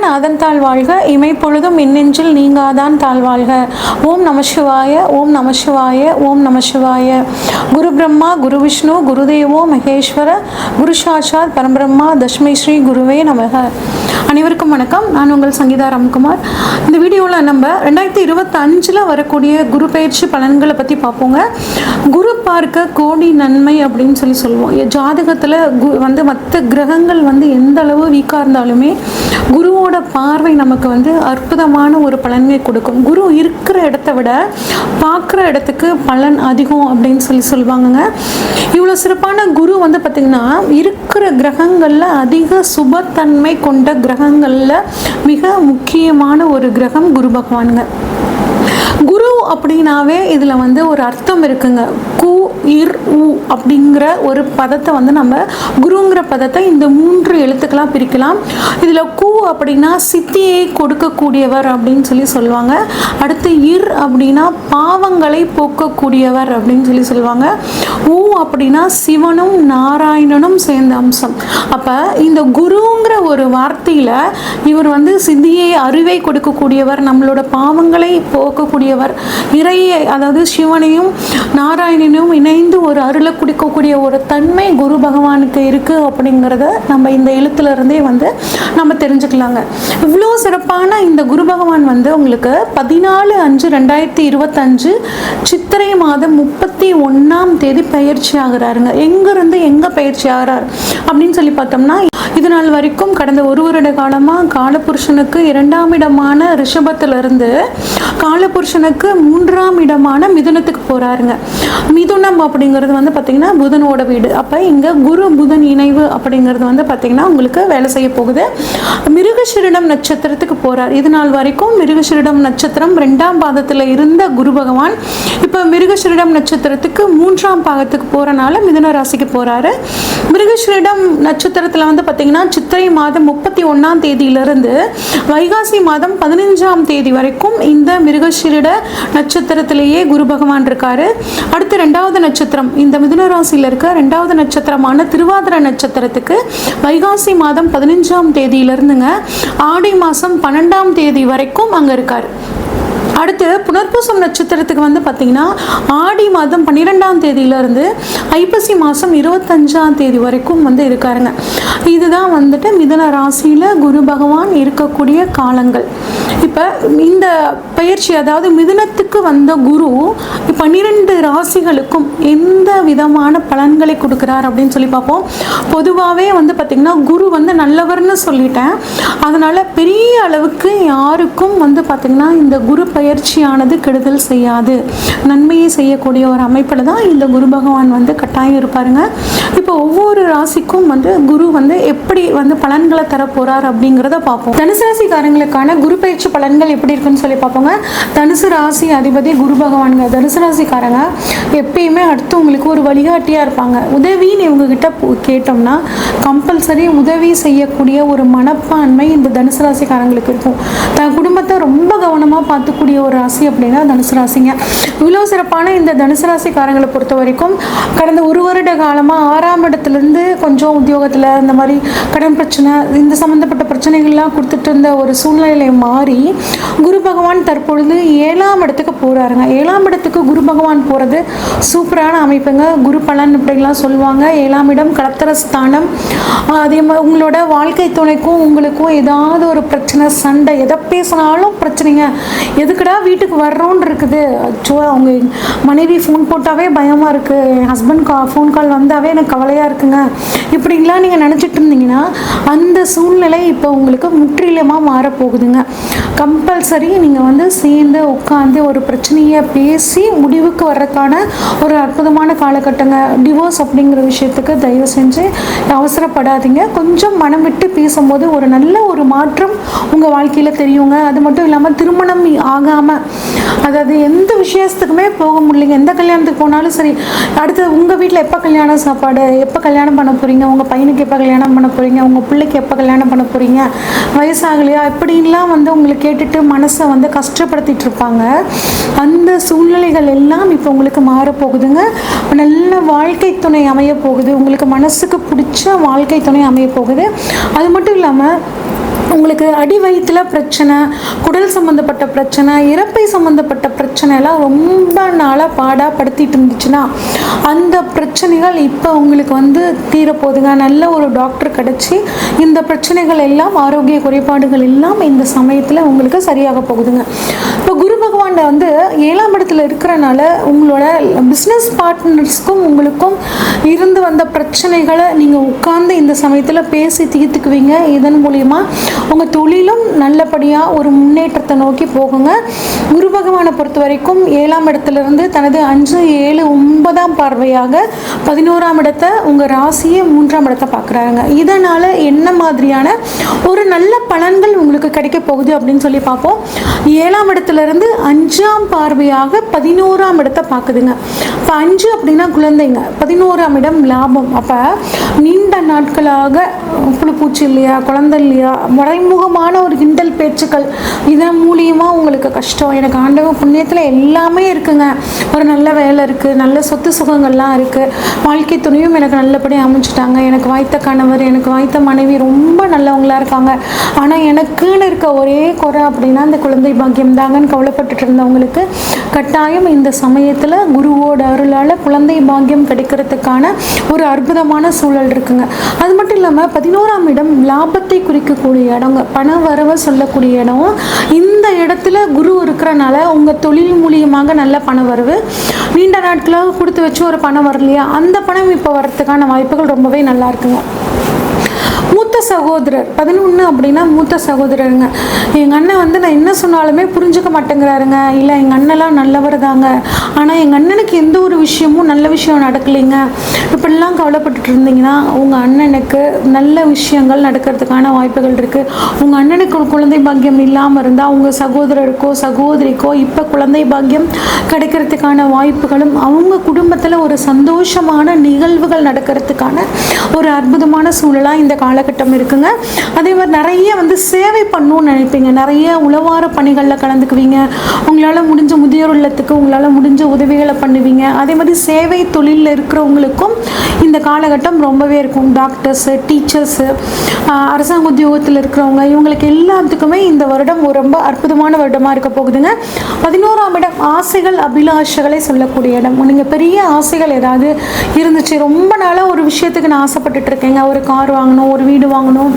நாதன் தாழ் வாழ்க, இமைப்பொழுதும் மின்னெஞ்சில் நீங்காதான் தாழ் வாழ்க. ஓம் நம சிவாய, ஓம் நம சிவாய, ஓம் நம சிவாய. குரு பிரம்மா குரு விஷ்ணு குருதேவோ மகேஸ்வர, குரு சாட்சாத் பரம்பிரம்மா தஸ்மை ஸ்ரீ குருவே நமக. அனைவருக்கும் வணக்கம். நான் உங்கள் சங்கீதா ராம்குமார். இந்த வீடியோவில் நம்ம 2025 வரக்கூடிய குரு பயிற்சி பலன்களை பற்றி பார்ப்போங்க. குரு பார்க்க கோடி நன்மை அப்படின்னு சொல்லுவோம். ஜாதகத்தில் மற்ற கிரகங்கள் எந்த அளவு வீக்காக இருந்தாலுமே குருவோட பார்வை நமக்கு அற்புதமான ஒரு பலன்களை கொடுக்கும். குரு இருக்கிற இடத்த விட பார்க்குற இடத்துக்கு பலன் அதிகம் அப்படின்னு சொல்லுவாங்கங்க. இவ்வளோ சிறப்பான குரு பார்த்திங்கன்னா இருக்கிற கிரகங்களில் அதிக சுபத்தன்மை கொண்ட கிரகங்களில் மிக முக்கியமான ஒரு கிரகம் குரு பகவானுங்க. குரு அப்படின்னாவே இதில் ஒரு அர்த்தம் இருக்குங்க. கு இர் உ அப்படிங்கிற ஒரு பதத்தை நம்ம குருங்கிற பதத்தை இந்த 3 எழுத்துக்களாக பிரிக்கலாம். இதில் கு அப்படின்னா சித்தியை கொடுக்கக்கூடியவர் அப்படின்னு சொல்லுவாங்க. அடுத்து இர் அப்படின்னா பாவங்களை போக்கக்கூடியவர் அப்படின்னு சொல்லுவாங்க. உ அப்படின்னா சிவனும் நாராயணனும் சேர்ந்த அம்சம். அப்போ இந்த குருங்கிற ஒரு வார்த்தையில் இவர் சித்தியை அறிவை கொடுக்கக்கூடியவர், நம்மளோட பாவங்களை போக்கக்கூடியவர், இறையை அதாவது சிவனையும் நாராயணனையும் இணைந்து ஒரு அருளை கொடுக்கக்கூடிய ஒரு தன்மை குரு பகவானுக்கு இருக்குது அப்படிங்கிறத நம்ம இந்த எழுத்துலேருந்தே நம்ம தெரிஞ்சுக்கலாங்க. இவ்வளோ சிறப்பான இந்த குரு பகவான் உங்களுக்கு 14/5/2025 சித்திரை மாதம் 31ஆம் தேதி பயிற்சி ஆகிறாருங்க. எங்கேருந்து எங்கே பயிற்சி ஆகிறார் அப்படின்னு பார்த்தோம்னா, இது நாள் வரைக்கும் கடந்த 1 வருட காலமாக காலபுருஷனுக்கு 2ஆம் இடமான ரிஷபத்திலிருந்து காலபுருஷனுக்கு 3ஆம் இடமான மிதுனத்துக்கு போகிறாருங்க. மிதுனம் அப்படிங்கிறது பார்த்திங்கன்னா புதனோட வீடு. அப்போ இங்கே குரு புதன் இணைவு அப்படிங்கிறது பார்த்திங்கன்னா உங்களுக்கு வேலை செய்ய போகுது. மிருகசீரிடம் நட்சத்திரத்துக்கு போகிறார். இது நாள் வரைக்கும் மிருகசீரிடம் நட்சத்திரம் 2ஆம் பாதத்தில் இருந்த குரு பகவான் இப்போ மிருகசீரிடம் நட்சத்திரத்துக்கு 3ஆம் பாகத்துக்கு போகிறனால மிதுன ராசிக்கு போகிறாரு. மிருகசீரிடம் நட்சத்திரத்தில் பார்த்திங்கன்னா சித்திரை மாதம் 31ஆம் தேதியிலிருந்து வைகாசி மாதம் 15ஆம் தேதி வரைக்கும் இந்த மிருகசீரிட நட்சத்திரத்திலேயே குரு பகவான் இருக்காரு. அடுத்து 2வது நட்சத்திரம், இந்த மிதுன ராசியில் இருக்க 2வது நட்சத்திரமான திருவாதிரை நட்சத்திரத்துக்கு வைகாசி மாதம் 15ஆம் தேதியிலிருந்துங்க ஆடி மாதம் 12ஆம் தேதி வரைக்கும் அங்கே இருக்கார். அடுத்து புனர்பூசம் நட்சத்திரத்துக்கு பார்த்தீங்கன்னா ஆடி மாதம் 12ஆம் தேதியிலிருந்து ஐப்பசி மாதம் 25ஆம் தேதி வரைக்கும் இருக்காருங்க. இதுதான் மிதுன ராசியில் குரு பகவான் இருக்கக்கூடிய காலங்கள். இப்போ இந்த பயிற்சி அதாவது மிதுனத்துக்கு வந்த குரு 12 ராசிகளுக்கும் எந்த விதமான பலன்களை கொடுக்குறார் அப்படின்னு பார்ப்போம். பொதுவாகவே பார்த்திங்கன்னா குரு நல்லவர்னு சொல்லிட்டேன். அதனால் பெரிய அளவுக்கு யாருக்கும் பார்த்திங்கன்னா இந்த குரு பயிற்சியானது கெடுதல் செய்யாது, நன்மையை செய்யக்கூடிய ஒரு அமைப்பில் தான் இந்த குரு பகவான் கட்டாயம் இருப்பாருங்க. இப்போ ஒவ்வொரு ராசிக்கும் குரு எப்படி பலன்களை தர போறார் அப்படிங்கிறத பார்ப்போம். தனுசு ராசிக்காரங்களுக்கான குரு பயிற்சி பலன்கள் எப்படி இருக்குன்னு பார்ப்போங்க. தனுசு ராசி அதிபதி குரு பகவானுங்க. தனுசு ராசிக்காரங்க எப்பயுமே அடுத்தவங்களுக்கு ஒரு வழிகாட்டியா இருப்பாங்க. உதவின்னு இவங்க கிட்ட கேட்டோம்னா கம்பல்சரி உதவி செய்யக்கூடிய ஒரு மனப்பான்மை இந்த தனுசு ராசிக்காரங்களுக்கு இருக்கும். தன் குடும்பத்தை ரொம்ப கவனமாக பார்த்துக்கூடிய ஒரு ராசி அப்படின்னா தனுசு ராசிங்க. இவ்வளோ சிறப்பான இந்த தனுசு ராசிக்காரங்களை பொறுத்த வரைக்கும் கடந்த 1 வருட காலமாக 6ஆம் இடத்துலேருந்து கொஞ்சம் உத்தியோகத்தில் இந்த மாதிரி கடன் பிரச்சனை இந்த சம்மந்தப்பட்ட பிரச்சனைகள்லாம் கொடுத்துட்டு இருந்த ஒரு சூழ்நிலை மாறி குரு பகவான் தற்பொழுது 7ஆம் இடத்துக்கு போகிறாருங்க. 7ஆம் இடத்துக்கு குரு பகவான் போகிறது சூப்பரான அமைப்புங்க. குரு பலன் இப்படிலாம் சொல்லுவாங்க. 7ஆம் இடம் கடத்தர ஸ்தானம். அதே மாதிரி உங்களோட வாழ்க்கை துணைக்கும் உங்களுக்கும் ஏதாவது ஒரு பிரச்சனை, சண்டை, எதை பேசினாலும் பிரச்சனைங்க. எதுக்குடா வீட்டுக்கு வர்றோன்னு இருக்குது. அச்சோ, அவங்க மனைவி ஃபோன் போட்டாவே பயமாக இருக்குது, என் ஹஸ்பண்ட் ஃபோன் கால் வந்தாவே எனக்கு கவலையாக இருக்குங்க, இப்படிங்களாம் நீங்கள் நினச்சிட்டு இருந்தீங்கன்னா அந்த சூழ்நிலை இப்போ உங்களுக்கு முற்றிலுமாக மாறப்போகுதுங்க. கம்பல்சரி நீங்கள் சேர்ந்து உட்காந்து ஒரு பிரச்சனையை பேசி முடிவுக்கு வர்றதுக்கான ஒரு அற்புதமான காலகட்டங்க. டிவோர்ஸ் அப்படிங்கிற விஷயத்துக்கு தயவு செஞ்சு அவசரப்படாதீங்க. கொஞ்சம் மனம் விட்டு பேசும்போது ஒரு நல்ல ஒரு மாற்றம் உங்கள் வாழ்க்கையில் தெரியுங்க. அது மட்டும் இல்லாமல் திருமணம் ஆகாமல், அதாவது எந்த விஷயத்துக்குமே போக முடியலைங்க, எந்த கல்யாணத்துக்கு போனாலும் சரி, அடுத்து உங்கள் வீட்டில் எப்போ கல்யாண சாப்பாடு, எப்போ கல்யாணம் பண்ண போகிறீங்க, உங்கள் பையனுக்கு எப்போ கல்யாணம் பண்ண போகிறீங்க, உங்கள் பிள்ளைக்கு எப்போ கல்யாணம் பண்ண போகிறீங்க, வயசாகலையா, இப்படின்லாம் உங்களை கேட்டுட்டு மனசை கஷ்டப்படுத்திட்டு இருப்பாங்க. அந்த சூழ்நிலைகள் எல்லாம் இப்போ உங்களுக்கு மாறப்போகுதுங்க. நல்ல வாழ்க்கை துணை அமைய போகுது, உங்களுக்கு மனசுக்கு பிடிச்ச வாழ்க்கை துணை அமைய போகுது. அது மட்டும் இல்லாமல் உங்களுக்கு அடி வயிற்றுல பிரச்சனை, குடல் சம்மந்தப்பட்ட பிரச்சனை, இறப்பை சம்மந்தப்பட்ட பிரச்சனை எல்லாம் ரொம்ப நாளாக பாடாப்படுத்திட்டு இருந்துச்சுன்னா அந்த பிரச்சனைகள் இப்போ உங்களுக்கு வந்து தீரப்போகுதுங்க. நல்ல ஒரு டாக்டர் கிடச்சி இந்த பிரச்சனைகள் எல்லாம், ஆரோக்கிய குறைபாடுகள் எல்லாம் இந்த சமயத்தில் உங்களுக்கு சரியாக போகுதுங்க. இப்போ குரு பகவான் வந்து 7ஆம் இடத்துல இருக்கிறனால உங்களோட பிஸ்னஸ் பார்ட்னர்ஸ்க்கும் உங்களுக்கும் இருந்து வந்த பிரச்சனைகளை நீங்கள் உட்கார்ந்து இந்த சமயத்தில் பேசி தீர்த்துக்குவீங்க. இதன் மூலிமா உங்கள் தொழிலும் நல்லபடியாக ஒரு முன்னேற்றத்தை நோக்கி போகுங்க. குரு பகவானை பொறுத்த வரைக்கும் 7ஆம் இடத்துலேருந்து தனது 5, 7, 9ஆம் பார்வையாக 11ஆம் இடத்தை, உங்கள் ராசியை 3ஆம் இடத்தை பார்க்குறாங்க. இதனால் என்ன மாதிரியான ஒரு நல்ல பலன்கள் உங்களுக்கு கிடைக்க போகுது அப்படின்னு சொல்லி பார்ப்போம். 7ஆம் இடத்துலேருந்து 5ஆம் பார்வையாக 11ஆம் இடத்தை பார்க்குதுங்க. இப்போ 5 அப்படின்னா குழந்தைங்க, 11ஆம் இடம் லாபம். அப்போ நீண்ட நாட்களாக புழுப்பூச்சி இல்லையா, குழந்தை இல்லையா, மறைமுகமான ஒரு கிண்டல் பேச்சுக்கள், இதன் மூலியமாக உங்களுக்கு கஷ்டம். எனக்கு ஆண்டவன் புண்ணியத்தில் எல்லாமே இருக்குங்க, ஒரு நல்ல வேலை இருக்குது, நல்ல சொத்து சுகங்கள்லாம் இருக்குது, வாழ்க்கை துணையும் எனக்கு நல்லபடியாக அமைச்சிட்டாங்க, எனக்கு வாய்த்த கணவர், எனக்கு வாய்த்த மனைவி ரொம்ப நல்லவங்களாக இருக்காங்க, ஆனால் எனக்குன்னு இருக்க ஒரே குறை அப்படின்னா அந்த குழந்தை பாக்கியம் தாங்கன்னு கவலைப்பட்டுட்டு இருந்தவங்களுக்கு கட்டாயம் இந்த சமயத்தில் குருவோட அருளால் குழந்தை பாக்கியம் கிடைக்கிறதுக்கான ஒரு அற்புதமான சூழல் இருக்குங்க. அது மட்டும் இல்லாமல் 11ஆம் இடம் லாபத்தை குறிக்கக்கூடிய இடங்க, பண வரவை சொல்லக்கூடிய இடம். இந்த இடத்துல குரு இருக்கிறனால உங்கள் தொழில் மூலியமாக நல்ல பண வரவு, நீண்ட நாட்களாக கொடுத்து வச்சு ஒரு பணம் வரலையா, அந்த பணம் இப்போ வர்றதுக்கான வாய்ப்புகள் ரொம்பவே நல்லா இருக்குங்க. மூத்த சகோதரர் 11 அப்படின்னா மூத்த சகோதரருங்க. எங்கள் அண்ணன் வந்து நான் என்ன சொன்னாலுமே புரிஞ்சுக்க மாட்டேங்கிறாருங்க, இல்லை எங்கள் அண்ணெல்லாம் நல்லவர் தாங்க, ஆனால் எங்கள் அண்ணனுக்கு எந்த ஒரு விஷயமும் நல்ல விஷயம் நடக்கலைங்க, இப்படிலாம் கவலைப்பட்டுட்டு இருந்தீங்கன்னா உங்கள் அண்ணனுக்கு நல்ல விஷயங்கள் நடக்கிறதுக்கான வாய்ப்புகள் இருக்குது. உங்கள் அண்ணனுக்கு ஒரு குழந்தை பாக்கியம் இல்லாமல் இருந்தால் உங்கள் சகோதரருக்கோ சகோதரிக்கோ இப்போ குழந்தை பாக்கியம் கிடைக்கிறதுக்கான வாய்ப்புகளும், அவங்க குடும்பத்தில் ஒரு சந்தோஷமான நிகழ்வுகள் நடக்கிறதுக்கான ஒரு அற்புதமான சூழலாக இந்த காலகட்டம் இருக்குங்க. அதே மாதிரி நிறைய வந்து சேவை பண்ணணும்னு நினைப்பீங்க, நிறைய உளவார பணிகளில் கலந்துக்குவீங்க, உங்களால் முடிஞ்ச முதியோர் இல்லத்துக்கு உங்களால் முடிஞ்ச உதவிகளை பண்ணுவீங்க. அதே மாதிரி சேவை தொழிலில் இருக்கிறவங்களுக்கும் இந்த காலகட்டம் ரொம்பவே இருக்கும். டாக்டர்ஸு, டீச்சர்ஸு, அரசாங்க உத்தியோகத்தில் இருக்கிறவங்க, இவங்களுக்கு எல்லாத்துக்குமே இந்த வருடம் ஒரு ரொம்ப அற்புதமான வருடமாக இருக்க போகுதுங்க. 11ஆம் இடம் ஆசைகள், அபிலாஷைகளை சொல்லக்கூடிய இடம். நீங்கள் பெரிய ஆசைகள் ஏதாவது இருந்துச்சு, ரொம்ப நாளாக ஒரு விஷயத்துக்கு நான் ஆசைப்பட்டுட்டு இருக்கேங்க, ஒரு கார் வாங்கணும், ஒரு வீடு வாங்கணும்,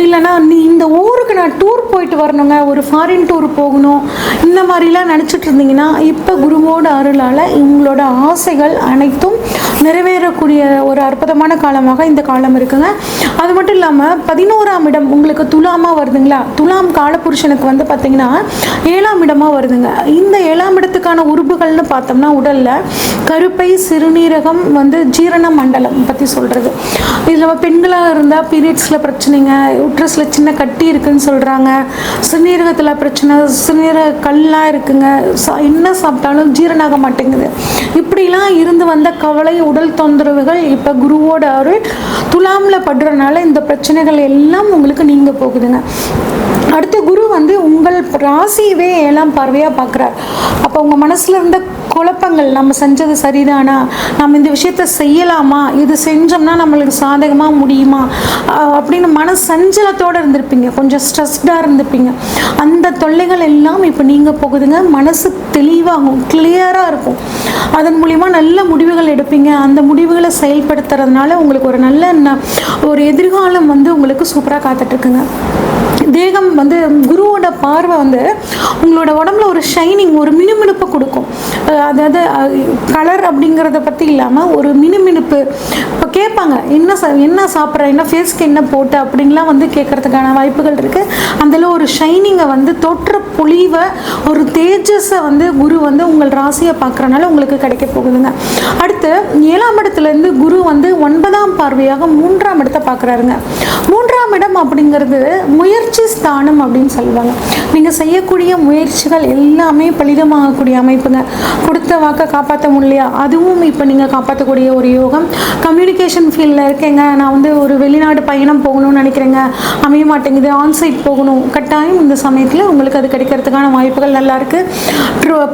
இல்லைன்னா இந்த ஊருக்கு நான் டூர் போயிட்டு வரணுங்க, ஒரு ஃபாரின் டூர் போகணும், இந்த மாதிரிலாம் நினச்சிட்டு இருந்தீங்கன்னா இப்போ குருவோட அருளால் உங்களோட ஆசைகள் அனைத்தும் நிறைவேறக்கூடிய ஒரு அற்புதமான காலமாக இந்த காலம் இருக்குங்க. அது மட்டும் இல்லாமல் 11ஆம் இடம் உங்களுக்கு துலாமாக வருதுங்களா, துலாம் காலபுருஷனுக்கு வந்து பார்த்தீங்கன்னா 7ஆம் இடமாக வருதுங்க. இந்த 7ஆம் இடத்துக்கான உறுப்புகள்னு பார்த்தோம்னா உடலில் கருப்பை, சிறுநீரகம் வந்து ஜீரண மண்டலம் பற்றி சொல்கிறது. இதில் பெண்களாக இருந்தால் பீரியட்ஸில் பிரச்சனைங்க, யூட்ரஸில் சின்ன கட்டி இருக்குதுன்னு சொல்கிறாங்க, சிறுநீரகத்தில் பிரச்சனை, சிறுநீரக கல்லாம் இருக்குங்க, என்ன சாப்பிட்டாலும் ஜீரணாக மாட்டேங்குது, இப்படிலாம் இருந்து வந்த கவலை, உடல் தொந்தரவுகள் இப்போ குருவோட அருள் துலாமில் படுறதுனால இந்த பிரச்சனைகள் எல்லாம் உங்களுக்கு நீங்க போகுதுங்க. அடுத்து குரு வந்து உங்கள் ராசியவே 7ஆம் பார்வையாக பார்க்குறார். அப்போ உங்கள் மனசில் இருந்த குழப்பங்கள், நம்ம செஞ்சது சரிதானா, நம்ம இந்த விஷயத்த செய்யலாமா, இது செஞ்சோம்னா நம்மளுக்கு சாதகமாக முடியுமா அப்படின்னு மன சஞ்சலத்தோடு இருந்திருப்பீங்க, கொஞ்சம் ஸ்ட்ரெஸ்டாக இருந்திருப்பீங்க. அந்த தொல்லைகள் எல்லாம் இப்போ நீங்கள் போகுதுங்க. மனசு தெளிவாகும், கிளியராக இருக்கும். அதன் மூலிமா நல்ல முடிவுகள் எடுப்பீங்க. அந்த முடிவுகளை செயல்படுத்துறதுனால உங்களுக்கு ஒரு நல்ல ஒரு எதிர்காலம் வந்து உங்களுக்கு சூப்பராக காத்துட்ருக்குங்க. தேகம் வந்து குருவோட பார்வை வந்து உங்களோட உடம்புல ஒரு ஷைனிங், ஒரு மினுமினுப்பை கொடுக்கும். அதாவது கலர் அப்படிங்கிறத பற்றி இல்லாமல் ஒரு மினுமினுப்பு. இப்போ கேட்பாங்க, என்ன சாப்பிட்ற, என்ன ஃபேஸ்க்கு என்ன போட்ட அப்படின்லாம் வந்து கேட்கறதுக்கான வாய்ப்புகள் இருக்குது. அதில் ஒரு ஷைனிங்கை வந்து தோற்ற பொலிவை, ஒரு தேஜஸை வந்து குரு வந்து உங்கள் ராசியை பார்க்குறனால உங்களுக்கு கிடைக்க போகுதுங்க. அடுத்து 7ஆம் இடத்துலேருந்து குரு வந்து 9ஆம் பார்வையாக 3ஆம் இடத்தை பார்க்குறாருங்க. 3ஆம் இடம் அப்படிங்கிறது முயற்சி ஸ்தானம் அப்படின்னு சொல்லுவாங்க. நீங்கள் செய்யக்கூடிய முயற்சிகள் எல்லாமே பலிதமாகக்கூடிய அமைப்புங்க. கொடுத்த வாக்கை காப்பாற்ற முடியலையா, அதுவும் இப்போ நீங்கள் காப்பாற்றக்கூடிய ஒரு யோகம். கம்யூனிகேஷன் ஃபீல்டில் இருக்கேங்க, நான் வந்து ஒரு வெளிநாடு பயணம் போகணும்னு நினைக்கிறேங்க, அமைய மாட்டேங்குது, ஆன்சைட் போகணும், கட்டாயம் இந்த சமயத்தில் உங்களுக்கு அது கிடைக்கிறதுக்கான வாய்ப்புகள் நல்லாயிருக்கு.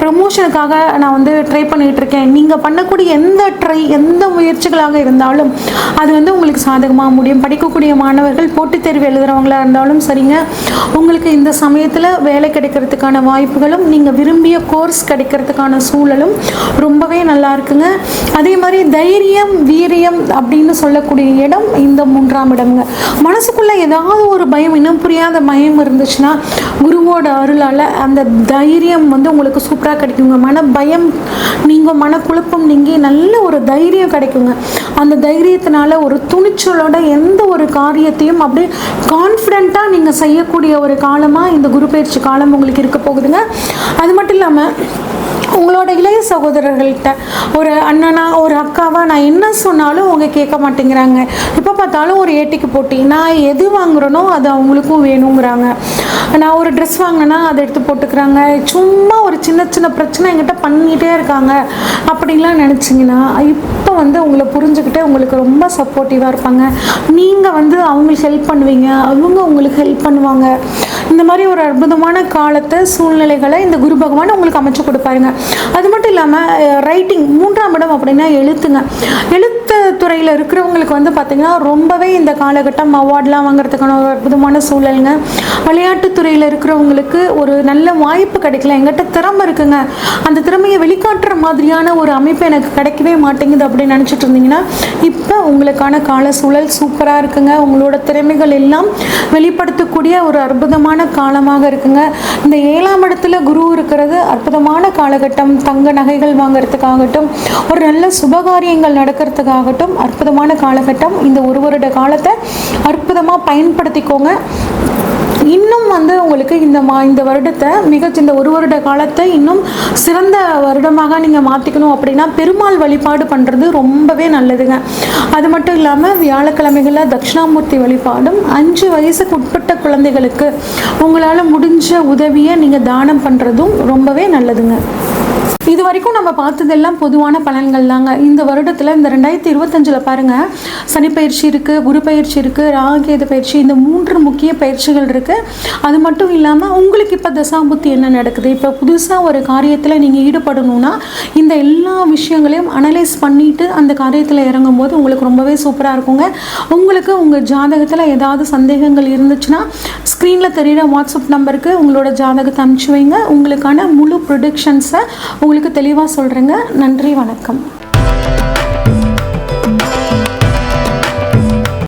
ப்ரமோஷனுக்காக நான் வந்து ட்ரை பண்ணிகிட்டு இருக்கேன். நீங்கள் பண்ணக்கூடிய எந்த முயற்சிகளாக இருந்தாலும் அது வந்து உங்களுக்கு சாதகமாக முடியும். படிக்கக்கூடிய மாணவர்கள் போட்டி போட்டித் தேர்வு எழுதுகிறவங்களா இருந்தாலும் சரிங்க, உங்களுக்கு இந்த சமயத்தில் வேலை கிடைக்கிறதுக்கான வாய்ப்புகளும் நீங்கள் விரும்பிய கோர்ஸ் கிடைக்கிறதுக்கான சூழலும் ரொம்பவே நல்லா இருக்குங்க. அதே மாதிரி தைரியம் வீரியம் அப்படின்னு சொல்லக்கூடிய இடம் இந்த 3ஆம் இடம்ங்க. மனசுக்குள்ளே ஏதாவது ஒரு பயம், இன்னும் புரியாத பயம் இருந்துச்சுன்னா குருவோட அருளால் அந்த தைரியம் வந்து உங்களுக்கு சூப்பராக கிடைக்குங்க. மன பயம் நீங்கள், மனக்குழப்பம் நீங்கி நல்ல ஒரு தைரியம் கிடைக்குங்க. அந்த தைரியத்தினால ஒரு துணிச்சலோட எந்த ஒரு காரியத்தையும் அப்படியே கான்ஃபிடென்ட்டாக நீங்கள் செய்யக்கூடிய ஒரு காலமாக இந்த குரு பயிற்சி காலம் உங்களுக்கு இருக்க போகுதுங்க. அது மட்டும் இல்லாமல் உங்களோட இளைய சகோதரர்கள்ட்ட ஒரு அண்ணனா ஒரு அக்காவா நான் என்ன சொன்னாலும் அவங்க கேட்க மாட்டேங்கிறாங்க. இப்போ பார்த்தாலும் ஒரு ஏட்டிக்கு போட்டி, நான் எது வாங்குறேனோ அது அவங்களுக்கும் வேணுங்கிறாங்க. நான் ஒரு ட்ரெஸ் வாங்கினேன்னா அதை எடுத்து போட்டுக்கிறாங்க. சும்மா ஒரு சின்ன சின்ன பிரச்சனை என்கிட்ட பண்ணிகிட்டே இருக்காங்க அப்படின்லாம் நினச்சிங்கன்னா இப்போ வந்து உங்களை புரிஞ்சுக்கிட்டு உங்களுக்கு ரொம்ப சப்போர்ட்டிவாக இருப்பாங்க. நீங்கள் வந்து அவங்களுக்கு ஹெல்ப் பண்ணுவீங்க, அவங்க உங்களுக்கு ஹெல்ப் பண்ணுவாங்க. இந்த மாதிரி ஒரு அற்புதமான காலத்தை சூழ்நிலைகளை இந்த குரு பகவான் உங்களுக்கு அமைச்சு கொடுப்பாருங்க. அது மட்டும் இல்லாமல் ரைட்டிங் 3ஆம் இடம் அப்படின்னா எழுத்துங்க. எழுத்து துறையில் இருக்கிறவங்களுக்கு வந்து பார்த்திங்கன்னா ரொம்பவே இந்த காலகட்டம் அவார்ட்லாம் வாங்குறதுக்கான ஒரு அற்புதமான சூழலுங்க. விளையாட்டுத்துறையில் இருக்கிறவங்களுக்கு ஒரு நல்ல வாய்ப்பு கிடைக்கல, எங்கிட்ட திறமை இருக்குங்க, அந்த திறமையை வெளிக்காட்டுற மாதிரியான ஒரு அமைப்பு எனக்கு கிடைக்கவே மாட்டேங்குது அப்படின்னு நினச்சிட்டு இருந்தீங்கன்னா இப்போ உங்களுக்கான கால சூழல் சூப்பராக இருக்குங்க. உங்களோட திறமைகள் எல்லாம் வெளிப்படுத்தக்கூடிய ஒரு அற்புதமான காலமாக இருக்குங்க. இந்த 7ஆம் இடத்துல குரு இருக்கிறது அற்புதமான காலகட்டம். தங்க நகைகள் வாங்கிறதுக்காகட்டும், ஒரு நல்ல சுபகாரியங்கள் நடக்கிறதுக்காகட்டும் அற்புதமான காலகட்டம். இந்த ஒரு வருட காலத்தை அற்புதமாக பயன்படுத்திக்கோங்க. இன்னும் வந்து உங்களுக்கு இந்த வருடத்தை இந்த ஒரு வருட காலத்தை இன்னும் சிறந்த வருடமாக நீங்கள் மாற்றிக்கணும் அப்படின்னா பெருமாள் வழிபாடு பண்ணுறது ரொம்பவே நல்லதுங்க. அது மட்டும் இல்லாமல் வியாழக்கிழமைகளில் தட்சிணாமூர்த்தி வழிபாடும், 5 வயசுக்கு உட்பட்ட குழந்தைகளுக்கு உங்களால் முடிஞ்ச உதவியை நீங்கள் தானம் பண்ணுறதும் ரொம்பவே நல்லதுங்க. இது வரைக்கும் நம்ம பார்த்ததெல்லாம் பொதுவான பலன்கள் தாங்க. இந்த வருடத்தில் இந்த 2025 பாருங்கள், சனி பயிற்சி இருக்குது, குரு பயிற்சி இருக்குது, ராகுகேது பயிற்சி, இந்த 3 முக்கிய பயிற்சிகள் இருக்குது. அது மட்டும் இல்லாமல் உங்களுக்கு இப்போ தசாபுத்தி என்ன நடக்குது, இப்போ புதுசாக ஒரு காரியத்தில் நீங்கள் ஈடுபடணும்னா இந்த எல்லா விஷயங்களையும் அனலைஸ் பண்ணிவிட்டு அந்த காரியத்தில் இறங்கும் போது உங்களுக்கு ரொம்பவே சூப்பராக இருக்குங்க. உங்களுக்கு உங்கள் ஜாதகத்தில் ஏதாவது சந்தேகங்கள் இருந்துச்சுன்னா ஸ்க்ரீனில் தெரிகிற வாட்ஸ்அப் நம்பருக்கு உங்களோட ஜாதகத்தை அனுப்பிச்சு வைங்க. உங்களுக்கான முழு ப்ரொடிக்ஷன்ஸை உங்களுக்கு தெளிவாக சொல்கிறேங்க. நன்றி, வணக்கம்.